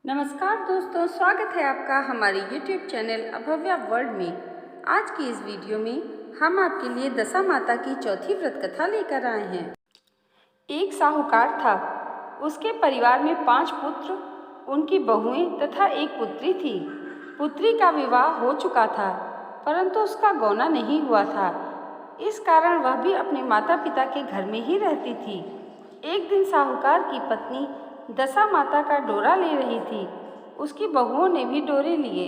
नमस्कार दोस्तों, स्वागत है आपका हमारे YouTube चैनल अभव्या वर्ल्ड में। आज की इस वीडियो में हम आपके लिए दशा माता की चौथी व्रत कथा लेकर आए हैं। एक साहूकार था। उसके परिवार में 5 पुत्र, उनकी बहुएं तथा एक पुत्री थी। पुत्री का विवाह हो चुका था, परंतु उसका गौना नहीं हुआ था। इस कारण वह भी अपने माता पिता के घर में ही रहती थी। एक दिन साहूकार की पत्नी दशा माता का डोरा ले रही थी। उसकी बहुओं ने भी डोरे लिए।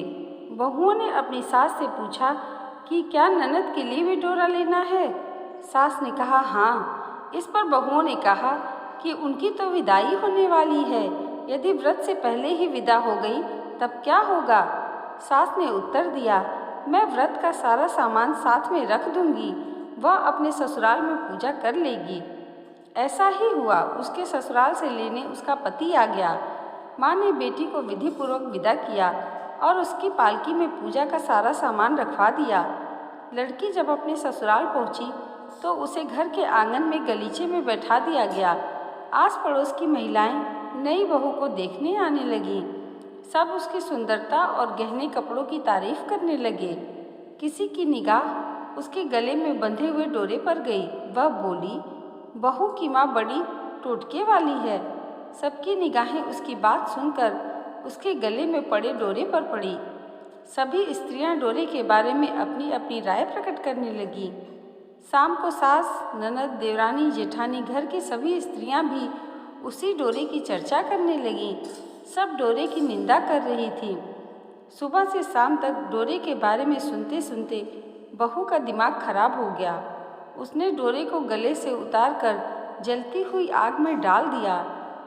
बहुओं ने अपनी सास से पूछा कि क्या ननद के लिए भी डोरा लेना है। सास ने कहा हाँ। इस पर बहुओं ने कहा कि उनकी तो विदाई होने वाली है, यदि व्रत से पहले ही विदा हो गई तब क्या होगा। सास ने उत्तर दिया, मैं व्रत का सारा सामान साथ में रख दूंगी, वह अपने ससुराल में पूजा कर लेगी। ऐसा ही हुआ। उसके ससुराल से लेने उसका पति आ गया। माँ ने बेटी को विधिपूर्वक विदा किया और उसकी पालकी में पूजा का सारा सामान रखवा दिया। लड़की जब अपने ससुराल पहुंची तो उसे घर के आंगन में गलीचे में बैठा दिया गया। आस पड़ोस की महिलाएं नई बहू को देखने आने लगीं। सब उसकी सुंदरता और गहने कपड़ों की तारीफ करने लगे। किसी की निगाह उसके गले में बंधे हुए डोरे पर गई। वह बोली, बहू की माँ बड़ी टोटके वाली है। सबकी निगाहें उसकी बात सुनकर उसके गले में पड़े डोरे पर पड़ी। सभी स्त्रियां डोरे के बारे में अपनी अपनी राय प्रकट करने लगीं। शाम को सास, ननद, देवरानी, जेठानी, घर की सभी स्त्रियां भी उसी डोरे की चर्चा करने लगीं। सब डोरे की निंदा कर रही थीं। सुबह से शाम तक डोरे के बारे में सुनते सुनते बहू का दिमाग खराब हो गया। उसने डोरे को गले से उतारकर जलती हुई आग में डाल दिया।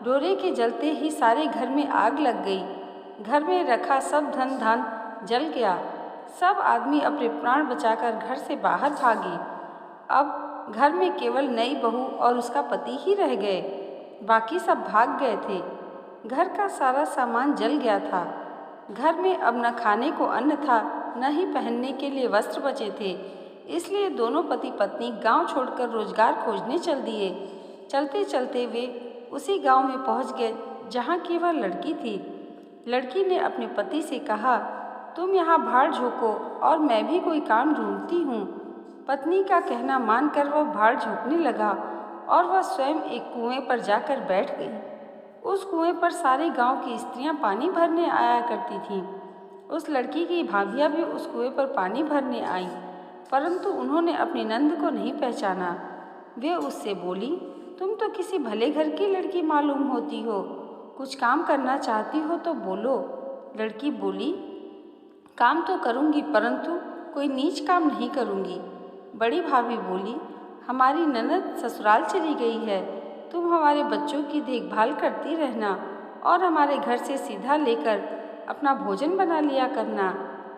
डोरे के जलते ही सारे घर में आग लग गई। घर में रखा सब धन धान जल गया। सब आदमी अपने प्राण बचाकर घर से बाहर भागे। अब घर में केवल नई बहू और उसका पति ही रह गए। बाकी सब भाग गए थे। घर का सारा सामान जल गया था। घर में अब न खाने को अन्न था, न ही पहनने के लिए वस्त्र बचे थे। इसलिए दोनों पति पत्नी गांव छोड़कर रोजगार खोजने चल दिए। चलते चलते वे उसी गांव में पहुंच गए जहां की वह लड़की थी। लड़की ने अपने पति से कहा, तुम यहाँ भाड़ झोंको और मैं भी कोई काम ढूंढती हूँ। पत्नी का कहना मानकर वह भाड़ झोंकने लगा और वह स्वयं एक कुएं पर जाकर बैठ गई। उस कुएं पर सारे गांव की स्त्रियां पानी भरने आया करती थीं। उस लड़की की भाभियां भी उस कुएं पर पानी भरने आईं, परंतु उन्होंने अपनी नंद को नहीं पहचाना। वे उससे बोली, तुम तो किसी भले घर की लड़की मालूम होती हो, कुछ काम करना चाहती हो तो बोलो। लड़की बोली, काम तो करूँगी, परंतु कोई नीच काम नहीं करूँगी। बड़ी भाभी बोली, हमारी ननद ससुराल चली गई है, तुम हमारे बच्चों की देखभाल करती रहना और हमारे घर से सीधा लेकर अपना भोजन बना लिया करना।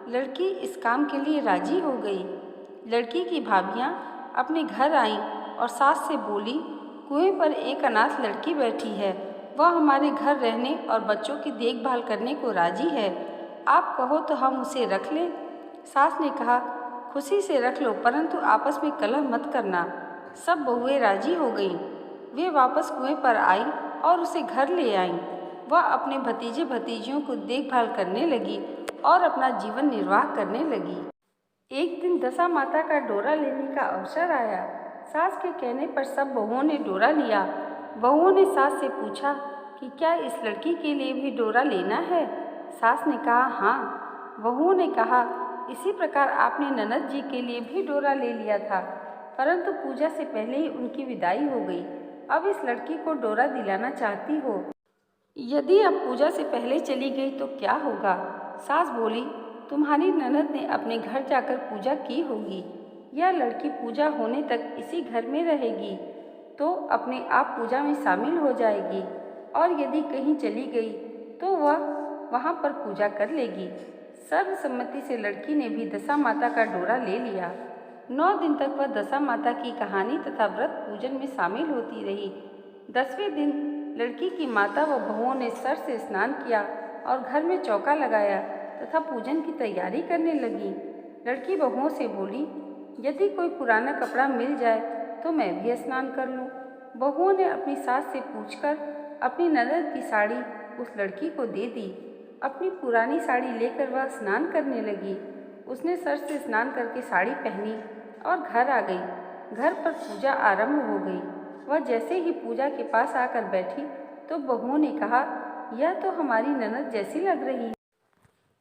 लड़की इस काम के लिए राजी हो गई। लड़की की भाभियाँ अपने घर आईं और सास से बोली, कुएं पर एक अनाथ लड़की बैठी है, वह हमारे घर रहने और बच्चों की देखभाल करने को राजी है, आप कहो तो हम उसे रख लें। सास ने कहा, खुशी से रख लो, परंतु आपस में कलह मत करना। सब बहुएं राजी हो गईं। वे वापस कुएं पर आई और उसे घर ले आईं। वह अपने भतीजे भतीजियों को देखभाल करने लगी और अपना जीवन निर्वाह करने लगी। एक दिन दशा माता का डोरा लेने का अवसर आया। सास के कहने पर सब बहुओं ने डोरा लिया। बहुओं ने सास से पूछा कि क्या इस लड़की के लिए भी डोरा लेना है। सास ने कहा हाँ। बहुओं ने कहा, इसी प्रकार आपने ननद जी के लिए भी डोरा ले लिया था, परंतु पूजा से पहले ही उनकी विदाई हो गई। अब इस लड़की को डोरा दिलाना चाहती हो। यदि अब पूजा से पहले चली गई तो क्या होगा। सास बोली, तुम्हारी ननद ने अपने घर जाकर पूजा की होगी। यह लड़की पूजा होने तक इसी घर में रहेगी तो अपने आप पूजा में शामिल हो जाएगी, और यदि कहीं चली गई तो वह वहाँ पर पूजा कर लेगी। सर्वसम्मति से लड़की ने भी दशा माता का डोरा ले लिया। 9 दिन तक वह दशा माता की कहानी तथा व्रत पूजन में शामिल होती रही। 10वें दिन लड़की की माता व बहुओं ने सर से स्नान किया और घर में चौका लगाया तथा पूजन की तैयारी करने लगी। लड़की बहुओं से बोली, यदि कोई पुराना कपड़ा मिल जाए तो मैं भी स्नान कर लूँ। बहुओं ने अपनी सास से पूछकर अपनी ननद की साड़ी उस लड़की को दे दी। अपनी पुरानी साड़ी लेकर वह स्नान करने लगी। उसने सर से स्नान करके साड़ी पहनी और घर आ गई। घर पर पूजा आरंभ हो गई। वह जैसे ही पूजा के पास आकर बैठी तो बहुओं ने कहा, यह तो हमारी ननद जैसी लग रही है।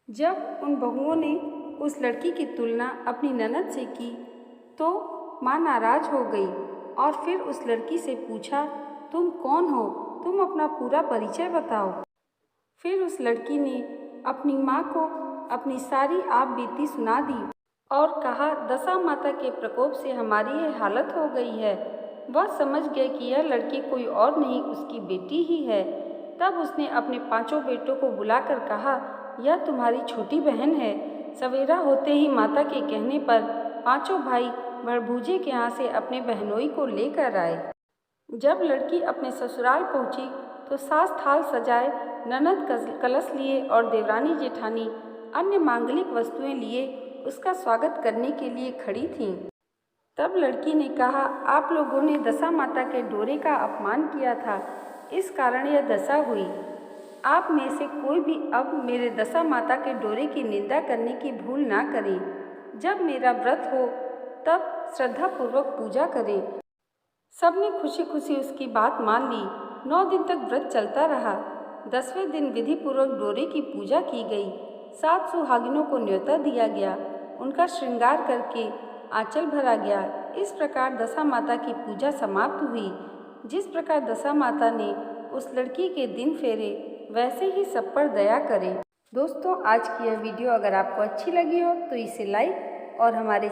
जब उन बहुओं ने उस लड़की की तुलना अपनी ननद से की तो माँ नाराज हो गई और फिर उस लड़की से पूछा, तुम कौन हो? तुम अपना पूरा परिचय बताओ। फिर उस लड़की ने अपनी माँ को अपनी सारी आप बीती सुना दी और कहा, दशा माता के प्रकोप से हमारी यह हालत हो गई है। वह समझ गए कि यह लड़की कोई और नहीं उसकी बेटी ही है। तब उसने अपने 5 बेटों को बुलाकर कहा, यह तुम्हारी छोटी बहन है। सवेरा होते ही माता के कहने पर 5 भाई भड़भूजे के यहाँ से अपने बहनोई को लेकर आए। जब लड़की अपने ससुराल पहुंची तो सास थाल सजाए, ननद कलश लिए और देवरानी जेठानी अन्य मांगलिक वस्तुएं लिए उसका स्वागत करने के लिए खड़ी थीं। तब लड़की ने कहा, आप लोगों ने दशा माता के डोरे का अपमान किया था, इस कारण यह दशा हुई। आप में से कोई भी अब मेरे दशा माता के डोरे की निंदा करने की भूल ना करें। जब मेरा व्रत हो तब श्रद्धापूर्वक पूजा करें। सबने खुशी खुशी उसकी बात मान ली। 9 दिन तक व्रत चलता रहा। 10वें दिन विधिपूर्वक डोरे की पूजा की गई। 7 सुहागिनों को न्योता दिया गया। उनका श्रृंगार करके आंचल भरा गया। इस प्रकार दशा माता की पूजा समाप्त हुई। जिस प्रकार दशा माता ने उस लड़की के दिन फेरे, वैसे ही सब पर दया करें। दोस्तों, आज की यह वीडियो अगर आपको अच्छी लगी हो तो इसे लाइक और हमारे